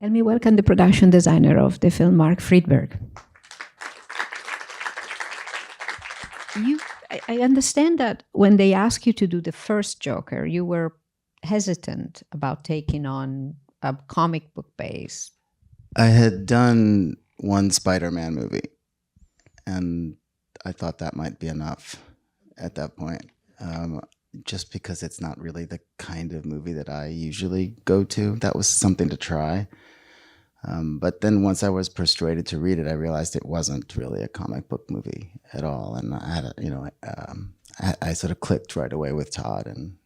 Let me welcome the production designer of the film, Mark Friedberg. I understand that when they asked you to do the first Joker, you were hesitant about taking on a comic book base. I had done one Spider-Man movie, and I thought that might be enough at that point, just because it's not really the kind of movie that I usually go to. That was something to try. But then once I was persuaded to read it, I realized it wasn't really a comic book movie at all. And I had I sort of clicked right away with Todd, and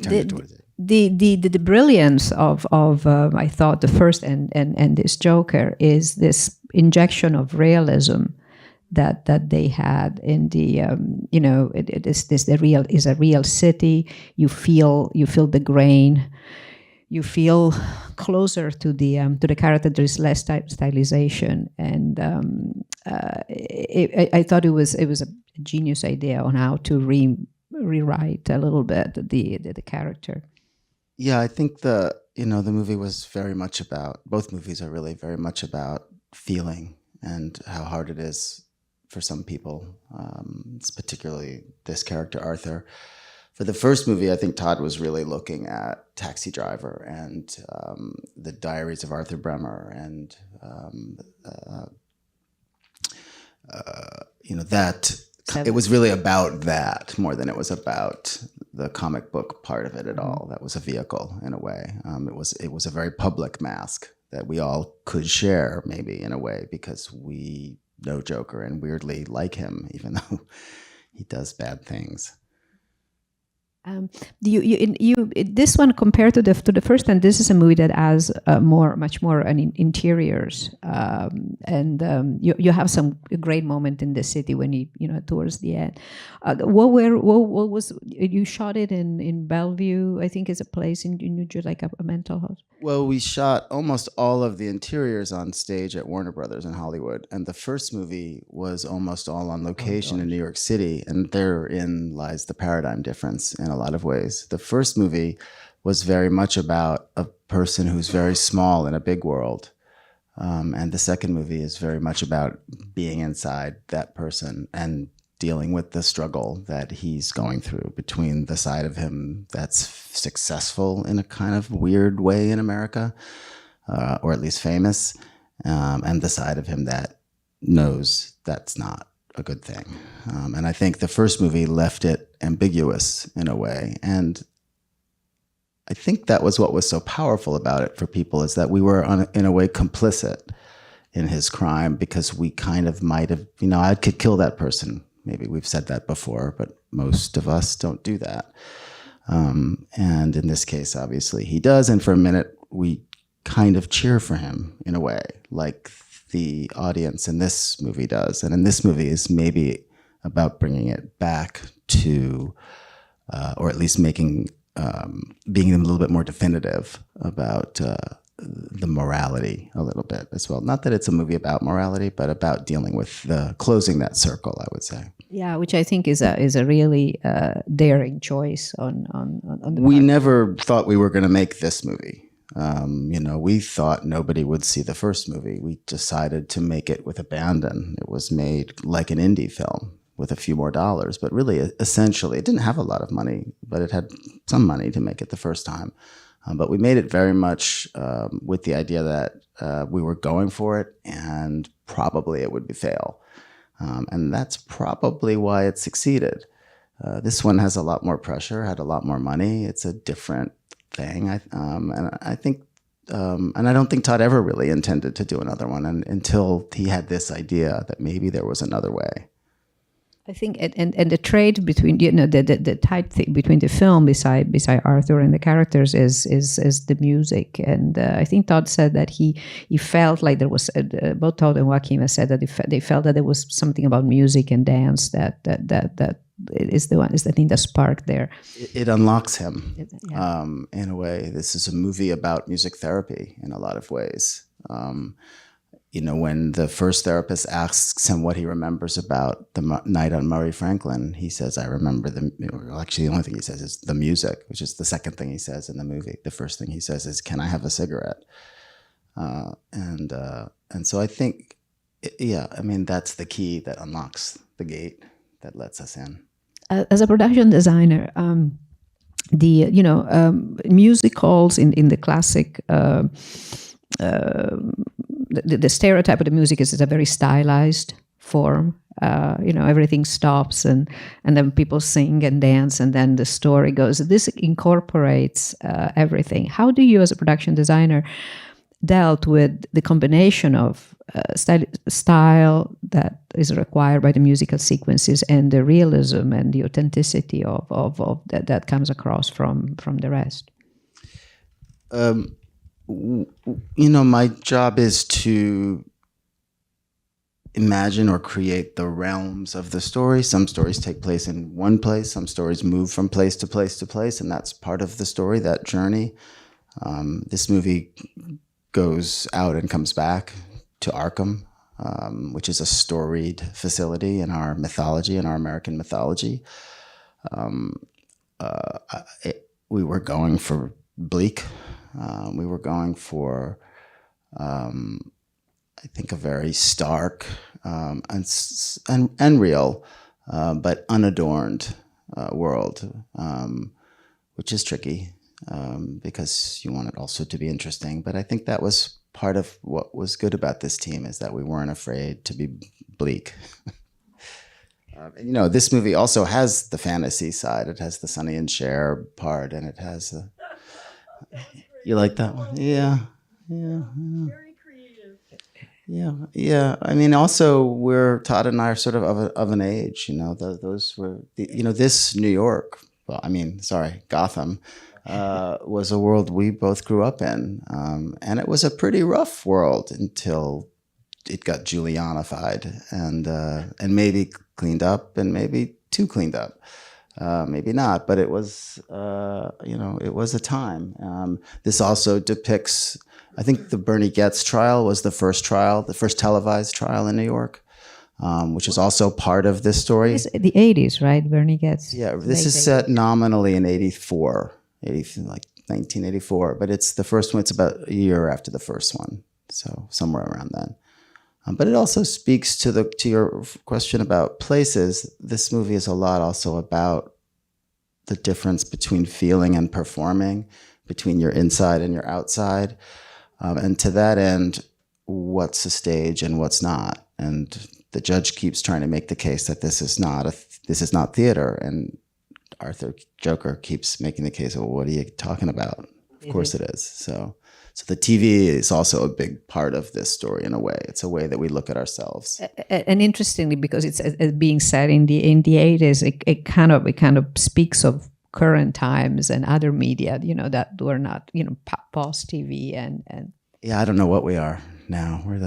turned towards it. The brilliance of I thought the first and this Joker is this injection of realism that they had in the it is a real city. You feel the grain. You feel closer to the character. There is less stylization, and I thought it was a genius idea on how to rewrite a little bit the character. Yeah, I think the movie was very much about, both movies are really very much about feeling and how hard it is for some people. It's particularly this character, Arthur. For the first movie, I think Todd was really looking at Taxi Driver and the Diaries of Arthur Bremer, and that it was really about that more than it was about the comic book part of it at all. That was a vehicle in a way. It was a very public mask that we all could share, maybe in a way, because we know Joker and weirdly like him, even though he does bad things. This one compared to the first, and this is a movie that has much more interiors, and you have some great moment in the city when towards the end. What was you shot it in Bellevue? I think is a place in New Jersey, like a mental hospital. Well, we shot almost all of the interiors on stage at Warner Brothers in Hollywood, and the first movie was almost all on location in New York City, and therein lies the paradigm difference in a lot of ways. The first movie was very much about a person who's very small in a big world, and the second movie is very much about being inside that person and dealing with the struggle that he's going through between the side of him that's successful in a kind of weird way in America, or at least famous, and the side of him that knows that's not a good thing. And I think the first movie left it ambiguous in a way. And I think that was what was so powerful about it for people, is that we were in a way complicit in his crime, because we kind of might have, I could kill that person. Maybe we've said that before, but most of us don't do that. And in this case, obviously he does. And for a minute, we kind of cheer for him in a way, like the audience in this movie does. And in this movie is maybe about bringing it back to, or at least being a little bit more definitive about the morality a little bit as well. Not that it's a movie about morality, but about dealing with closing that circle, I would say. Yeah, which I think is a really daring choice on the We part. never thought we were going to make this movie. We thought nobody would see the first movie. We decided to make it with abandon. It was made like an indie film with a few more dollars, but really, essentially, it didn't have a lot of money, but it had some money to make it the first time. But we made it very much with the idea that we were going for it, and probably it would fail. And that's probably why it succeeded. This one has a lot more pressure, had a lot more money. It's a different thing. And I think, and I don't think Todd ever really intended to do another one, until he had this idea that maybe there was another way. I think, and the trade between the tight thing between the film beside Arthur and the characters is the music, and I think Todd said that he felt like there was both Todd and Joaquin said that they felt that there was something about music and dance that is the thing that sparked there. It unlocks him, Yeah. in a way. This is a movie about music therapy in a lot of ways. when the first therapist asks him what he remembers about the night on Murray Franklin, he says, I remember actually the only thing he says is the music, which is the second thing he says in the movie. The first thing he says is, can I have a cigarette? And so I think, that's the key that unlocks the gate that lets us in. As a production designer, musicals in the classic, the stereotype of the music is a very stylized form. Everything stops and then people sing and dance and then the story goes. This incorporates everything. How do you, as a production designer, dealt with the combination of style that is required by the musical sequences and the realism and the authenticity of that comes across from the rest? My job is to imagine or create the realms of the story. Some stories take place in one place. Some stories move from place to place to place, and that's part of the story, that journey. This movie goes out and comes back to Arkham, which is a storied facility in our mythology, in our American mythology. We were going for bleak. We were going for, I think, a very stark and real, but unadorned world, which is tricky. Because you want it also to be interesting. But I think that was part of what was good about this team, is that we weren't afraid to be bleak. This movie also has the fantasy side. It has the Sonny and Cher part, and it has you like that one? Yeah. Very creative. Yeah. Also, Todd and I are sort of an age. Those were this New York. Gotham. Was a world we both grew up in. And it was a pretty rough world until it got Giulianified and maybe cleaned up and maybe too cleaned up. Maybe not, but it was, it was a time. This also depicts, I think the Bernie Goetz trial was the first televised trial in New York. Which is also part of this story. It's the 80s, right? Bernie Goetz. Yeah, this is set nominally in 1984, but it's the first one. It's about a year after the first one, so somewhere around then. But it also speaks to your question about places. This movie is a lot also about the difference between feeling and performing, between your inside and your outside, and to that end, what's a stage and what's not. And the judge keeps trying to make the case that this is not theater, and Arthur Joker keeps making the case of, well, what are you talking about? Of course it is. So the TV is also a big part of this story in a way. It's a way that we look at ourselves. And interestingly, because it's being set in the 80s, it kind of speaks of current times and other media, that were not, post TV and. Yeah, I don't know what we are now. We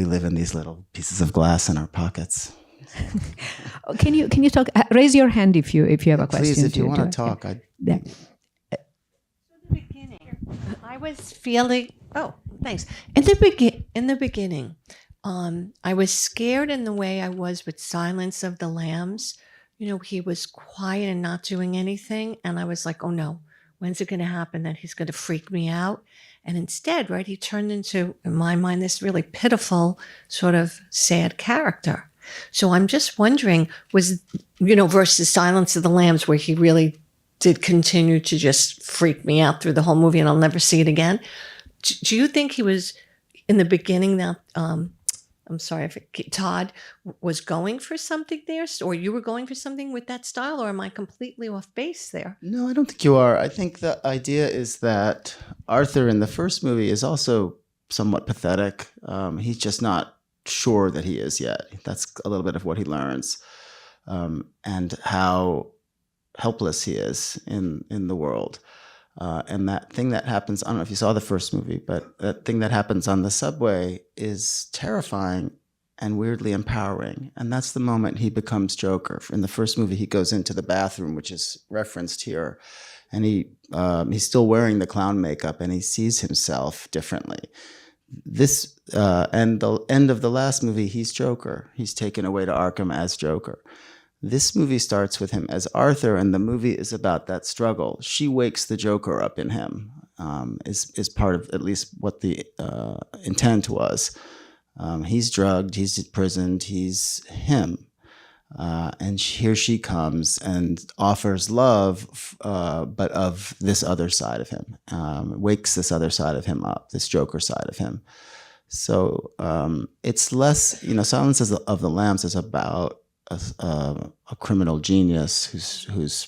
live in these little pieces of glass in our pockets. Can you talk? Raise your hand if you have a question. Please, if you want to talk. Yeah. In the beginning, I was feeling. Oh, thanks. In the beginning, I was scared in the way I was with Silence of the Lambs. He was quiet and not doing anything, and I was like, oh no, when's it going to happen that he's going to freak me out? And instead, right, he turned into, in my mind, this really pitiful, sort of sad character. So I'm just wondering, versus Silence of the Lambs, where he really did continue to just freak me out through the whole movie and I'll never see it again. Do you think he was, in the beginning, that, I'm sorry, Todd was going for something there, or you were going for something with that style, or am I completely off base there? No, I don't think you are. I think the idea is that Arthur in the first movie is also somewhat pathetic. He's just not sure that he is yet. That's a little bit of what he learns, and how helpless he is in the world. And that thing that happens, I don't know if you saw the first movie, but that thing that happens on the subway is terrifying and weirdly empowering. And that's the moment he becomes Joker. In the first movie, he goes into the bathroom, which is referenced here, and he's still wearing the clown makeup, and he sees himself differently. this and the end of the last movie, he's Joker. He's taken away to Arkham as Joker. This movie starts with him as Arthur, and the movie is about that struggle. She wakes the Joker up in him, is part of at least what the intent was. He's drugged, he's imprisoned, he's him. And here she comes and offers love, but of this other side of him, wakes this other side of him up, this Joker side of him. So it's less, Silence of the Lambs is about a criminal genius who's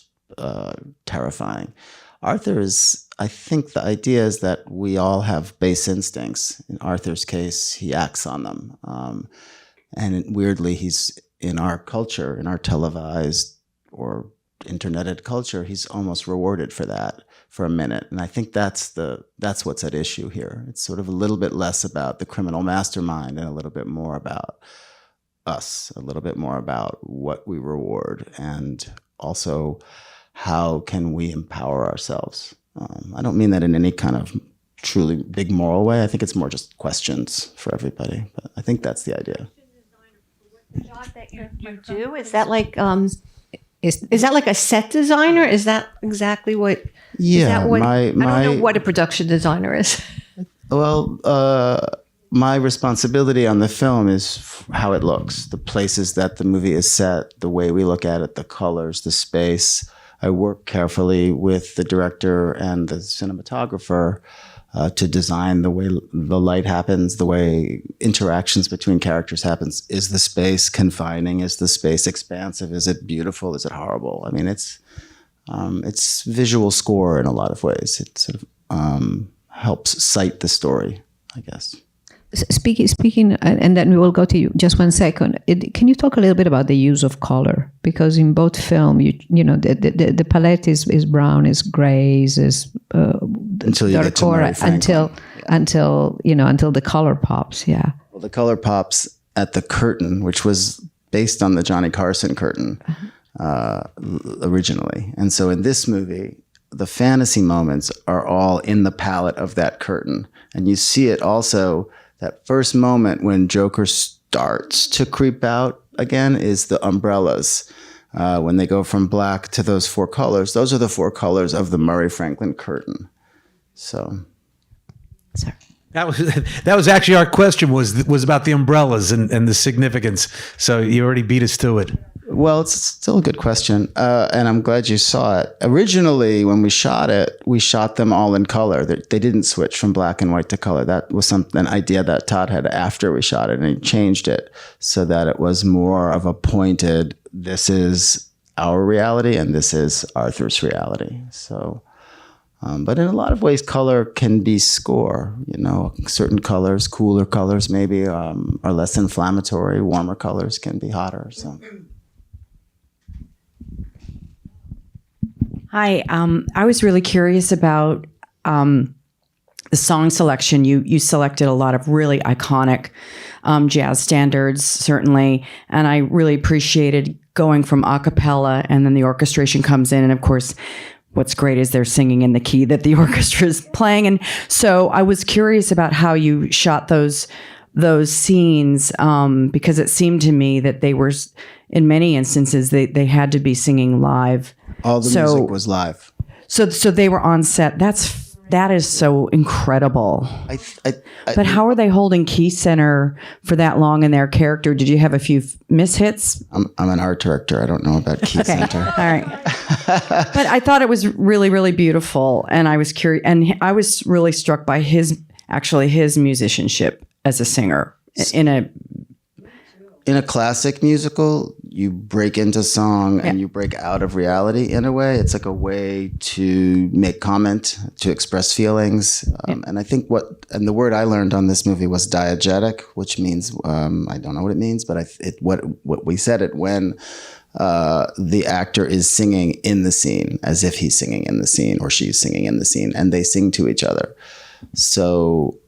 terrifying. Arthur is, I think the idea is that we all have base instincts. In Arthur's case, he acts on them. And weirdly, he's in our culture, in our televised or interneted culture, he's almost rewarded for that for a minute. And I think that's what's at issue here. It's sort of a little bit less about the criminal mastermind and a little bit more about us, a little bit more about what we reward, and also how can we empower ourselves. I don't mean that in any kind of truly big moral way. I think it's more just questions for everybody. But I think that's the idea. The job that you do, is that like is that like a set designer? Is that exactly what? Yeah, is that what, I don't know what a production designer is. Well, my responsibility on the film is how it looks, the places that the movie is set, the way we look at it, the colors, the space. I work carefully with the director and the cinematographer to design the way the light happens, the way interactions between characters happens. Is the space confining? Is the space expansive? Is it beautiful? Is it horrible? I mean, it's visual score in a lot of ways. It sort of helps cite the story, I guess. Speaking, and then we will go to you. Just 1 second. Can you talk a little bit about the use of color? Because in both film, the palette is brown, is grays, is until you get to Mary Franklin. until the color pops. Yeah. Well, the color pops at the curtain, which was based on the Johnny Carson curtain originally, and so in this movie, the fantasy moments are all in the palette of that curtain, and you see it also. That first moment when Joker starts to creep out again is the umbrellas. When they go from black to those 4 colors, those are the 4 colors of the Murray Franklin curtain. So, sorry. That was actually our question was about the umbrellas and the significance. So you already beat us to it. Well, it's still a good question, and I'm glad you saw it. Originally, when we shot it, we shot them all in color. They didn't switch from black and white to color. That was an idea that Todd had after we shot it, and he changed it so that it was more of a pointed, this is our reality and this is Arthur's reality. So, but in a lot of ways, color can be score. Certain colors, cooler colors maybe, are less inflammatory. Warmer colors can be hotter, so... Hi, I was really curious about the song selection. You selected a lot of really iconic jazz standards, certainly, and I really appreciated going from a cappella, and then the orchestration comes in, and of course, what's great is they're singing in the key that the orchestra is playing, and so I was curious about how you shot those scenes because it seemed to me that they were, in many instances, they had to be singing live. All the music was live. So they were on set. That is so incredible. But how are they holding key center for that long in their character? Did you have a few mishits? I'm an art director. I don't know about key center. All right. But I thought it was really, really beautiful, and I was curious, and I was really struck by his musicianship as a singer in a classic musical. You break into song and you break out of reality in a way. It's like a way to make comment, to express feelings. And I think the word I learned on this movie was diegetic, which means, I don't know what it means, but what we said it when the actor is singing in the scene, as if he's singing in the scene or she's singing in the scene, and they sing to each other. So,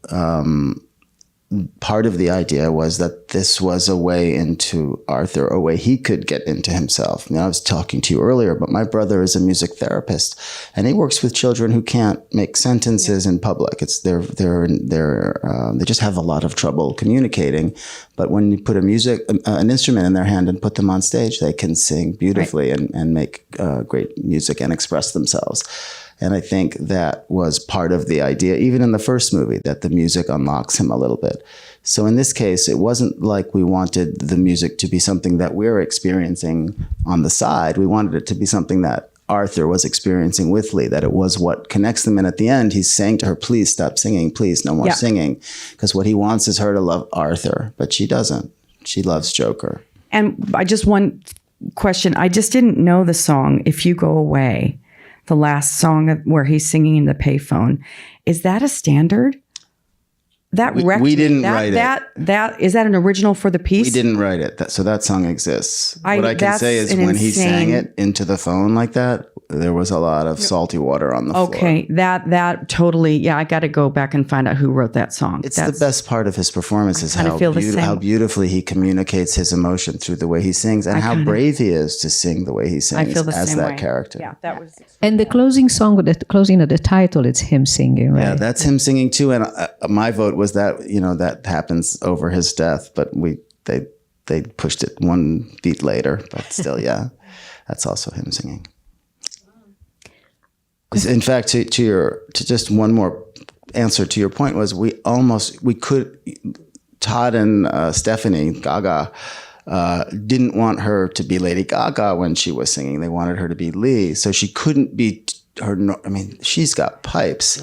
part of the idea was that this was a way into Arthur, a way he could get into himself. I was talking to you earlier, but my brother is a music therapist, and he works with children who can't make sentences in public. It's they just have a lot of trouble communicating. But when you put an instrument in their hand and put them on stage, they can sing beautifully and make great music and express themselves. And I think that was part of the idea, even in the first movie, that the music unlocks him a little bit. So in this case, it wasn't like we wanted the music to be something that we're experiencing on the side. We wanted it to be something that Arthur was experiencing with Lee, that it was what connects them. And at the end, he's saying to her, please stop singing, please, no more singing. Because what he wants is her to love Arthur, but she doesn't. She loves Joker. And I just one question. I just didn't know the song, If You Go Away. The last song where he's singing in the payphone. Is that a standard? We didn't write it. Is that an original for the piece? We didn't write it. So that song exists. What I can say is when he sang it into the phone like that, there was a lot of salty water on the floor. Okay, that totally, I got to go back and find out who wrote that song. It's the best part of his performance is how beautifully he communicates his emotion through the way he sings, and how brave he is to sing the way he sings as that character. Yeah, that was. And the closing song, with the closing of the title, it's him singing, right? Yeah, that's him singing too. And my vote was that that happens over his death, but they pushed it one beat later. But still, that's also him singing. In fact, to just one more answer to your point was Todd and Stephanie Gaga didn't want her to be Lady Gaga when she was singing. They wanted her to be Lee, so she couldn't be her. I mean, she's got pipes;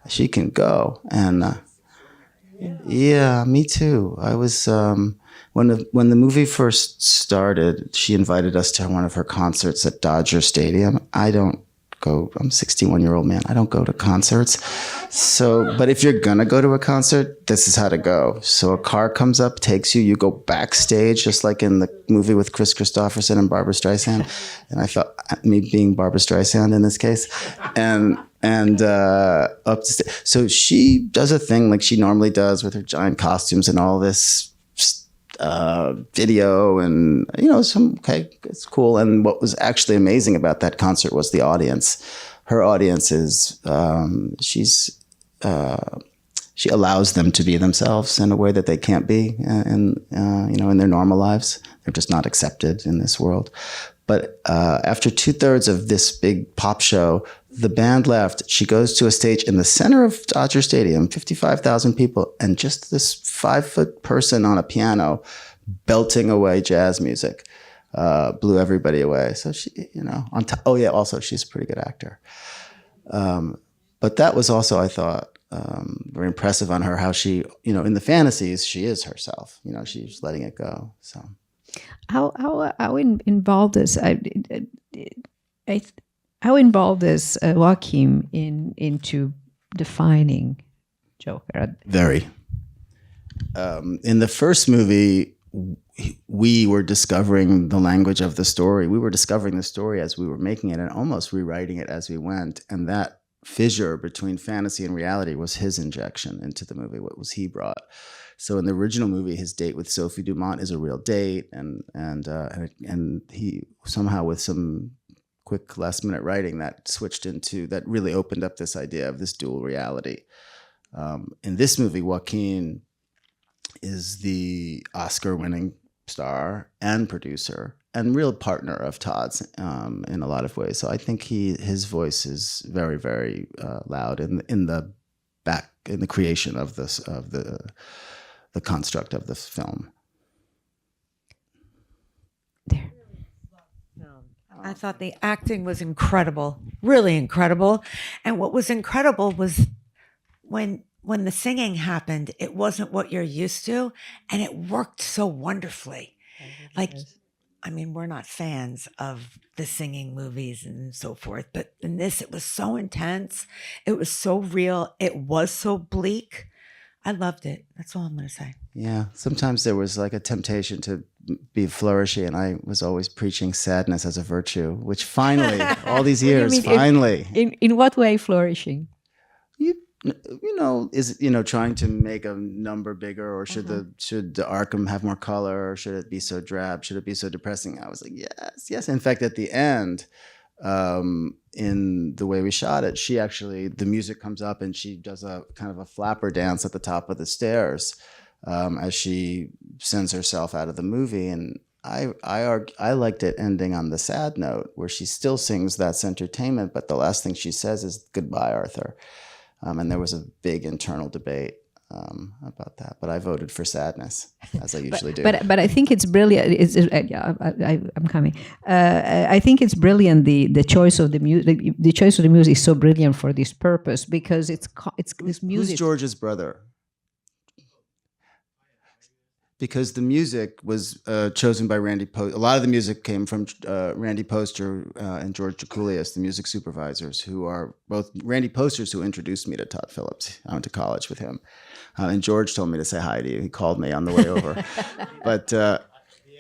she can go. And yeah, me too. I was when the movie first started, she invited us to one of her concerts at Dodger Stadium. I'm a 61-year-old man. I don't go to concerts. So, but if you're going to go to a concert, this is how to go. So a car comes up, takes you, you go backstage, just like in the movie with Chris Christopherson and Barbra Streisand. And I felt me being Barbra Streisand in this case. And up to so she does a thing like she normally does with her giant costumes and all this video, and it's cool. And what was actually amazing about that concert was the audience. Her audience is she allows them to be themselves in a way that they can't be in their normal lives. They're just not accepted in this world. But after 2/3 of this big pop show, the band left. She goes to a stage in the center of Dodger Stadium, 55,000 people, and just this 5-foot person on a piano belting away jazz music blew everybody away. So she, also she's a pretty good actor. But that was also, I thought, very impressive on her, how she, in the fantasies, she is herself. She's letting it go. So, how involved is how involved is Joachim into defining Joker? Very. In the first movie, we were discovering the language of the story. We were discovering the story as we were making it and almost rewriting it as we went. And that fissure between fantasy and reality was his injection into the movie. What was he brought? So in the original movie, his date with Sophie Dumont is a real date, and he somehow, with some quick last-minute writing, that really opened up this idea of this dual reality. In this movie, Joaquin is the Oscar-winning star and producer and real partner of Todd's in a lot of ways. So I think his voice is very, very loud in the creation of the construct of the film. There. I thought the acting was incredible, really incredible. And what was incredible was when the singing happened, it wasn't what you're used to, and it worked so wonderfully. We're not fans of the singing movies and so forth, but in this, it was so intense. It was so real. It was so bleak. I loved it. That's all I'm going to say. Yeah. Sometimes there was like a temptation to be flourishy, and I was always preaching sadness as a virtue, which finally, all these years, finally. In what way flourishing? is trying to make a number bigger, or should the Arkham have more color, or should it be so drab? Should it be so depressing? I was like, yes, yes. In fact, at the end, in the way we shot it, the music comes up and she does a kind of a flapper dance at the top of the stairs as she sends herself out of the movie. And I liked it ending on the sad note where she still sings That's Entertainment, but the last thing she says is goodbye, Arthur. And there was a big internal debate about that, but I voted for sadness, as I usually do. But I think it's brilliant. I'm coming. I think it's brilliant. The choice of the music. The choice of the music is so brilliant for this purpose because it's this music. Who's George's brother? Because the music was chosen by Randy Poster. A lot of the music came from Randy Poster and George Giulia, the music supervisors, who are both Randy Posters, who introduced me to Todd Phillips. I went to college with him. And George told me to say hi to you. He called me on the way over. But the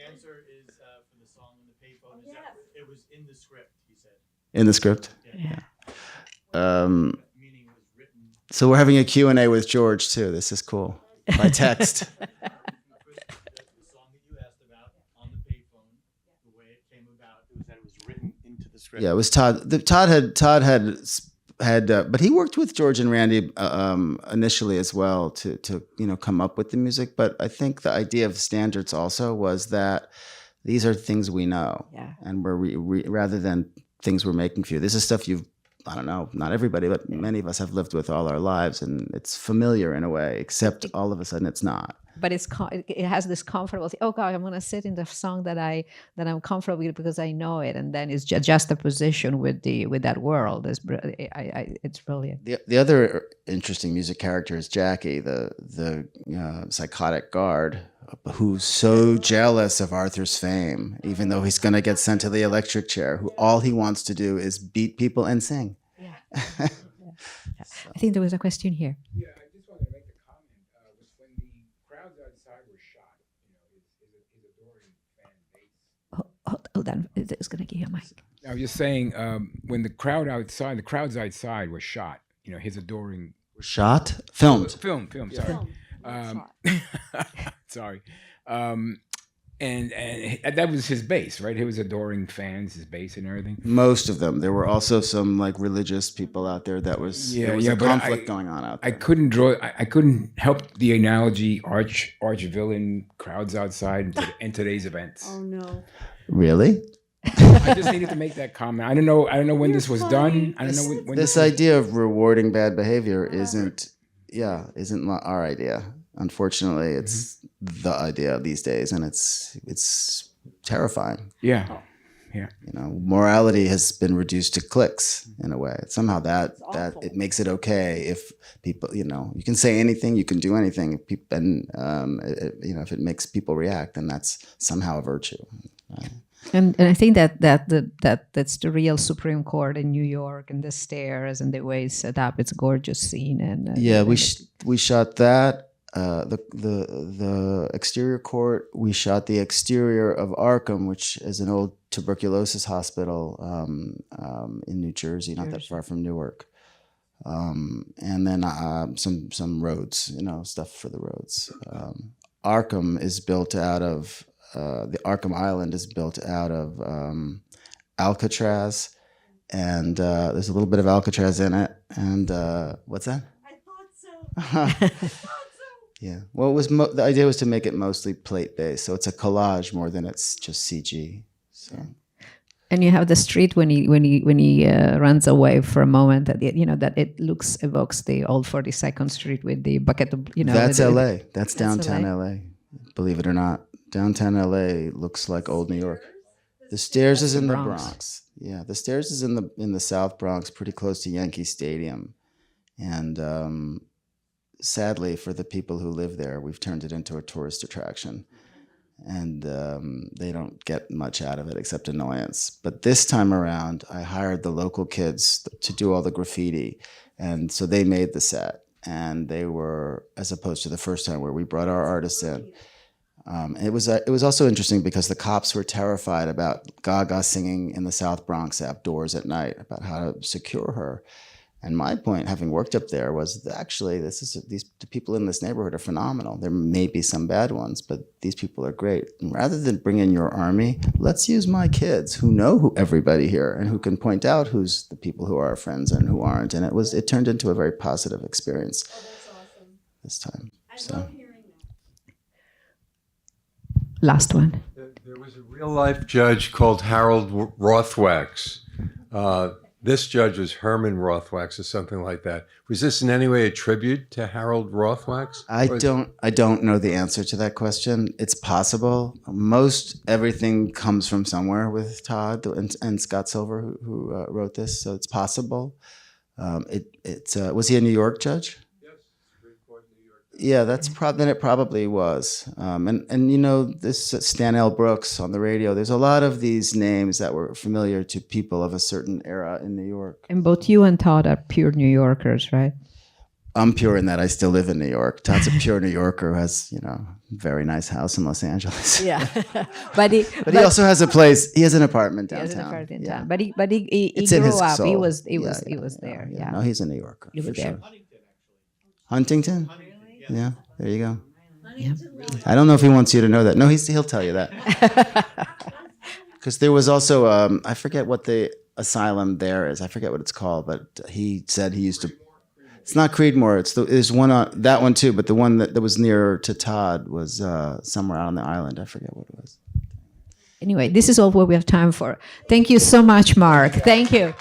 answer is for the song on the payphone. It was in the script, he said. In the script? Yeah. Meaning it was written. So we're having a Q&A with George, too. This is cool. By text. Yeah, it was Todd. Todd had, but he worked with George and Randy initially as well to come up with the music. But I think the idea of standards also was that these are things we know, and we're rather than things we're making for you. This is stuff I don't know, not everybody, but many of us have lived with all our lives, and it's familiar in a way. Except all of a sudden, it's not. But it has this comfortable thing. Oh God, I'm going to sit in the song that I'm comfortable with because I know it, and then it's just a position with that world. It's brilliant. The other interesting music character is Jackie, the psychotic guard, who's so jealous of Arthur's fame, even though he's going to get sent to the electric chair. Who all he wants to do is beat people and sing. Yeah. I think there was a question here. Yeah, I just wanted to make a comment. Was when the crowds outside were shot, his adoring fan base. Hold on, it's going to give you a mic. I was just saying, when the crowds outside were shot, his adoring Shot? Filmed. Film. Sorry. Sorry. And that was his base, right? He was adoring fans, his base and everything. Most of them. There were also some religious people out there. There was a conflict going on out there. I couldn't help the analogy arch villain crowds outside in today's events. Oh no. Really? I just needed to make that comment. I don't know when this was done. I don't know when this idea of rewarding bad behavior isn't our idea. Unfortunately, it's the idea these days, and it's terrifying. Yeah. Morality has been reduced to clicks in a way. Somehow that it makes it okay if people, you can say anything, you can do anything, if it makes people react, then that's somehow a virtue. Right? And I think that's the real Supreme Court in New York, and the stairs and the way it's set up. It's a gorgeous scene. And we shot that. The exterior court. We shot the exterior of Arkham, which is an old tuberculosis hospital in New Jersey, not that far from Newark. And then some roads, stuff for the roads. Arkham is built out of the Arkham Island is built out of Alcatraz, and there's a little bit of Alcatraz in it. And what's that? I thought so. Yeah. Well, the idea was to make it mostly plate based, so it's a collage more than it's just CG. So. And you have the street when he runs away for a moment that that it evokes the old 42nd Street with the bucket of That's L.A. That's downtown L.A. Believe it or not, downtown L.A. looks like old New York. The Stairs is in the Bronx. Yeah, the Stairs is in the South Bronx, pretty close to Yankee Stadium, and sadly for the people who live there, we've turned it into a tourist attraction. And they don't get much out of it except annoyance. But this time around, I hired the local kids to do all the graffiti. And so they made the set. And they were, as opposed to the first time where we brought our artists in. It was also interesting because the cops were terrified about Gaga singing in the South Bronx outdoors at night, about how to secure her. And my point, having worked up there, was that actually the people in this neighborhood are phenomenal. There may be some bad ones, but these people are great. And rather than bring in your army, let's use my kids who know everybody here and who can point out who's the people who are our friends and who aren't. And it turned into a very positive experience. Oh, that's awesome. This time. I love hearing that. Last one. There was a real-life judge called Harold Rothwax. This judge was Herman Rothwax or something like that. Was this in any way a tribute to Harold Rothwax? I don't know the answer to that question. It's possible. Most everything comes from somewhere with Todd and Scott Silver, who wrote this, so it's possible. Was he a New York judge? Yeah, then it probably was. And this Stan L. Brooks on the radio, there's a lot of these names that were familiar to people of a certain era in New York. And both you and Todd are pure New Yorkers, right? I'm pure in that I still live in New York. Todd's a pure New Yorker who has, a very nice house in Los Angeles. Yeah. but he also has a place. He has an apartment downtown. He has an apartment in Yeah. town. But he It's grew in his up. soul. He was there. Yeah. No, he's a New Yorker. You were for there. sure. Huntington? Yeah, there you go. Yeah. I don't know if he wants you to know that. No, he'll tell you that. Because there was also, I forget what the asylum there is. I forget what it's called, but he said he used to. It's not Creedmoor. There's one on that one too, but the one that was nearer to Todd was somewhere out on the island. I forget what it was. Anyway, this is all what we have time for. Thank you so much, Mark. Thank you.